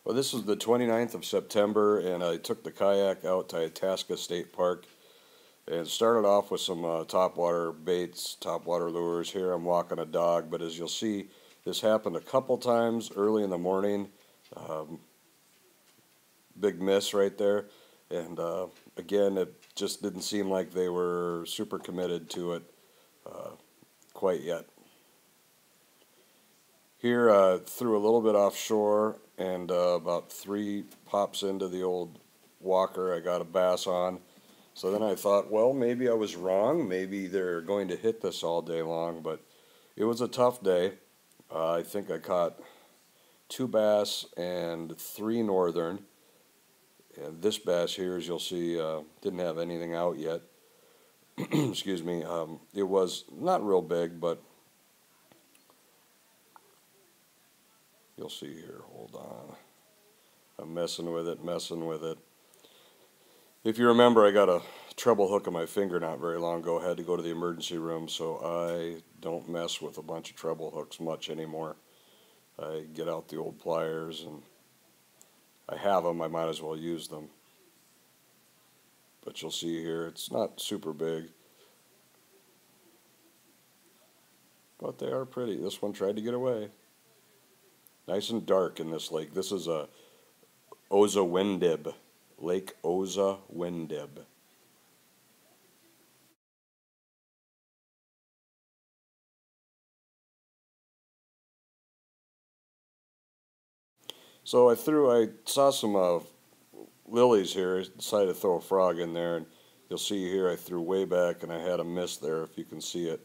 Well, this is the 29th of September, and I took the kayak out to Itasca State Park and started off with some topwater baits, topwater lures. Here I'm walking a dog, but as you'll see, this happened a couple times early in the morning. Um, Big miss right there, and again, it just didn't seem like they were super committed to it uh, quite yet. Here, threw a little bit offshore, and about 3 pops into the old walker, I got a bass on. So then I thought, well, maybe I was wrong. Maybe they're going to hit this all day long, but it was a tough day. I think I caught 2 bass and 3 northern. And this bass here, as you'll see, didn't have anything out yet. Excuse me. It was not real big, but you'll see here. Hold on. I'm messing with it, messing with it. If you remember, I got a treble hook on my finger not very long ago. I had to go to the emergency room, so I don't mess with a bunch of treble hooks much anymore. I get out the old pliers, and I have them. I might as well use them. But you'll see here, it's not super big, but they are pretty. This one tried to get away. Nice and dark in this lake. This is a Oza Wendib, Lake Oza Wendib. So I saw some lilies here. I decided to throw a frog in there, and you'll see here I threw way back, and I had a miss there, if you can see it,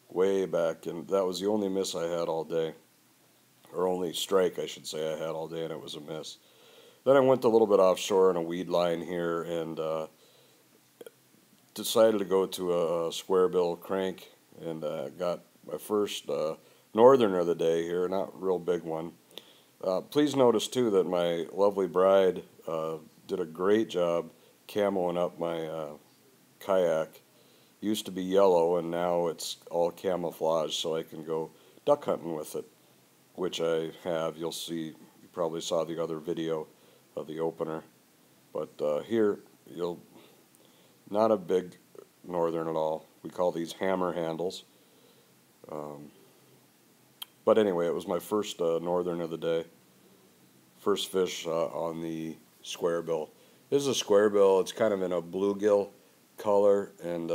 way back, and that was the only miss I had all day, or only strike, I should say, I had all day, and it was a miss. Then I went a little bit offshore in a weed line here, and decided to go to a square bill crank, and got my first northern of the day here, not real big one. Please notice too that my lovely bride did a great job camoing up my kayak. Used to be yellow, and now it's all camouflage, so I can go duck hunting with it, which I have. You'll see, you probably saw the other video of the opener, but here you'll not a big northern at all. We call these hammer handles. But anyway, it was my first northern of the day. First fish on the square bill. This is a square bill. It's kind of in a bluegill color, and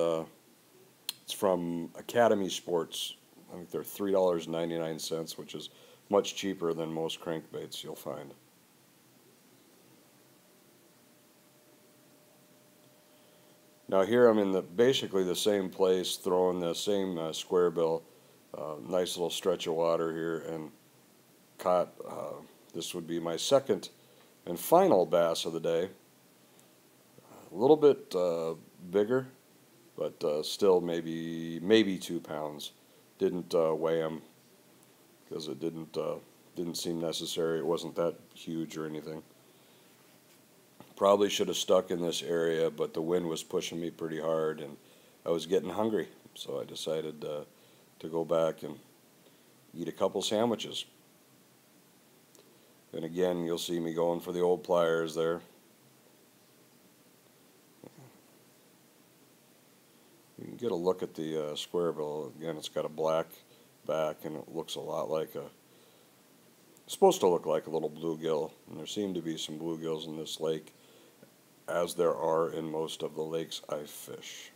it's from Academy Sports. I think they're $3.99, which is much cheaper than most crankbaits you'll find. Now here I'm in basically the same place, throwing the same square bill. Nice little stretch of water here, and caught, this would be my second and final bass of the day. A little bit bigger, but still maybe 2 pounds. Didn't weigh him because it didn't seem necessary. It wasn't that huge or anything. Probably should have stuck in this area, but the wind was pushing me pretty hard, and I was getting hungry, so I decided to go back and eat a couple sandwiches. And again, you'll see me going for the old pliers there. You can get a look at the square bill. Again, it's got a black back, and it looks a lot like it's supposed to look like a little bluegill, and there seem to be some bluegills in this lake, as there are in most of the lakes I fish.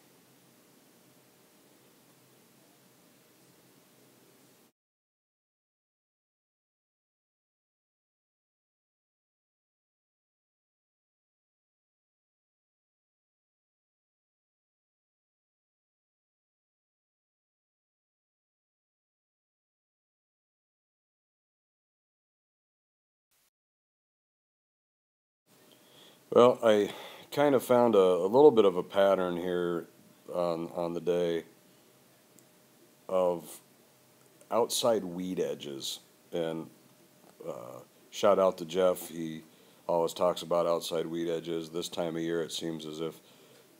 Well, I kind of found a little bit of a pattern here on the day of outside weed edges, and shout out to Jeff. He always talks about outside weed edges. This time of year, it seems as if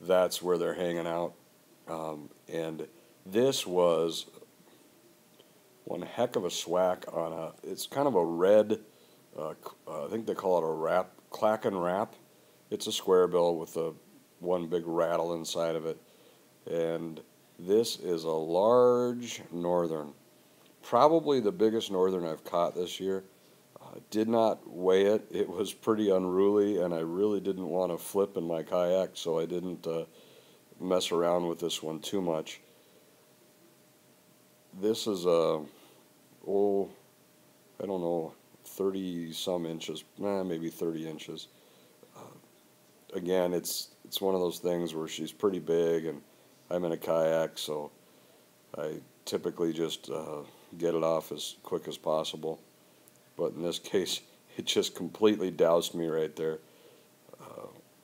that's where they're hanging out. And this was one heck of a swack on it's kind of a red I think they call it a clack and wrap. It's a square bill with a one big rattle inside of it. And this is a large northern. Probably the biggest northern I've caught this year. Did not weigh it. It was pretty unruly, and I really didn't want to flip in my kayak, so I didn't mess around with this one too much. This is a, oh, I don't know, 30 some inches, maybe 30 inches. Again, it's one of those things where she's pretty big, and I'm in a kayak, so I typically just get it off as quick as possible. But in this case, it just completely doused me right there.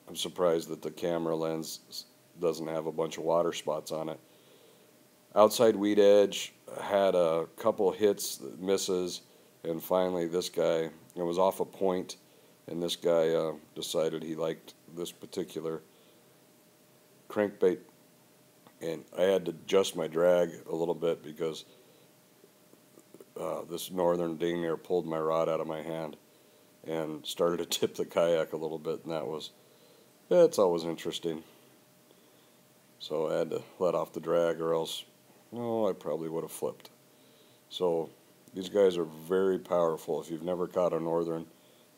I'm surprised that the camera lens doesn't have a bunch of water spots on it. Outside weed edge, had a couple hits, misses, and finally this guy, it was off a point, and this guy decided he liked this particular crankbait, and I had to adjust my drag a little bit because this northern ding there pulled my rod out of my hand and started to tip the kayak a little bit, and it's always interesting. So I had to let off the drag, or else, no, I probably would have flipped. So these guys are very powerful. If you've never caught a northern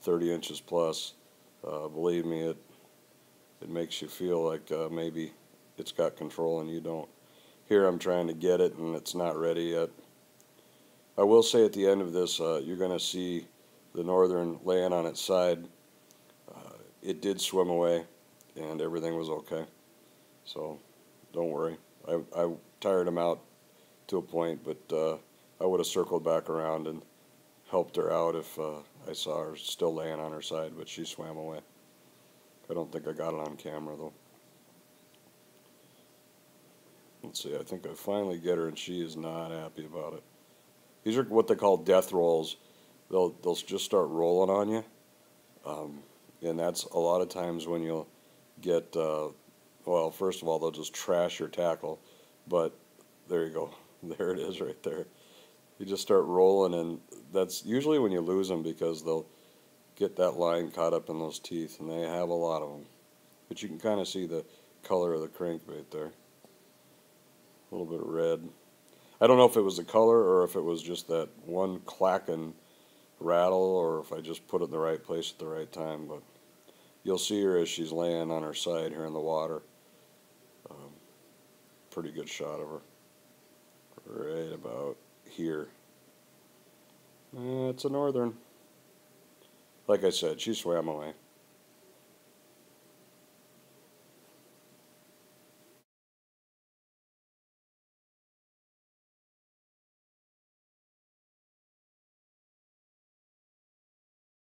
30 inches plus, believe me, it makes you feel like maybe it's got control and you don't. Here I'm trying to get it and it's not ready yet. I will say at the end of this, you're going to see the northern laying on its side. It did swim away and everything was okay. So don't worry. I tired him out to a point, but I would have circled back around and helped her out if I saw her still laying on her side, but she swam away. I don't think I got it on camera though. Let's see, I think I finally get her and she is not happy about it. These are what they call death rolls. They'll just start rolling on you. And that's a lot of times when you'll get, well, first of all, they'll just trash your tackle. But there you go. There it is right there. You just start rolling, and that's usually when you lose them because they'll get that line caught up in those teeth, and they have a lot of them. But you can kind of see the color of the crankbait there. A little bit red. I don't know if it was the color or if it was just that one clacking rattle or if I just put it in the right place at the right time, but you'll see her as she's laying on her side here in the water. Pretty good shot of her. Right about here. It's a northern. Like I said, she swam away.